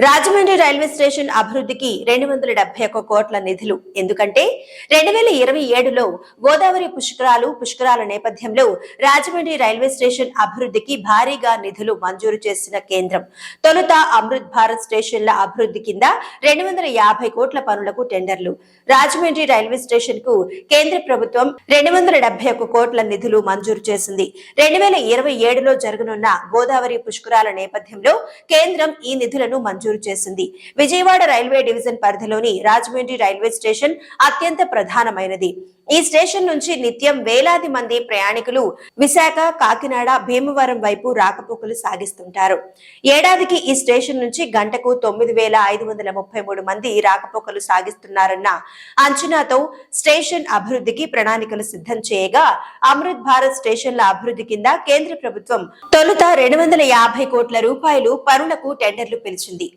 Rajahmundry railway station అభివృద్ధికి 271 కోట్ల నిధులు. ఎందుకంటే 2027లో గోదావరి పుష్కరాల నేపథ్యంలో రాజమండ్రి రైల్వే స్టేషన్ అభివృద్ధికి భారీగా నిధులు మంజూరు చేసిన కేంద్రం తొలుత అమృత్ భారత్ స్టేషన్ల అభివృద్ధి కింద 250 కోట్ల పనులకు టెండర్లు. రాజమండ్రి రైల్వే స్టేషన్ కు కేంద్ర ప్రభుత్వం 271 కోట్ల నిధులు మంజూరు చేసింది. 2027లో జరగనున్న గోదావరి పుష్కరాల నేపథ్యంలో కేంద్రం ఈ నిధులను మంజూరు చేసింది. విజయవాడ రైల్వే డివిజన్ పరిధిలోని రాజమండ్రి రైల్వే స్టేషన్ అత్యంత ప్రధానమైనది. ఈ స్టేషన్ నుంచి నిత్యం వేలాది మంది ప్రయాణికులు విశాఖ, కాకినాడ, భీమవరం వైపు రాకపోకలు సాగిస్తుంటారు. ఏడాదికి ఈ స్టేషన్ నుంచి గంటకు 9,533 మంది రాకపోకలు సాగిస్తున్నారన్న అంచనాతో స్టేషన్ అభివృద్ధికి ప్రణాళికలు సిద్ధం చేయగా అమృత్ భారత్ స్టేషన్ల అభివృద్ధి కింద కేంద్ర ప్రభుత్వం తొలుత 250 కోట్ల రూపాయలు పనులకు టెండర్లు పిలిచింది.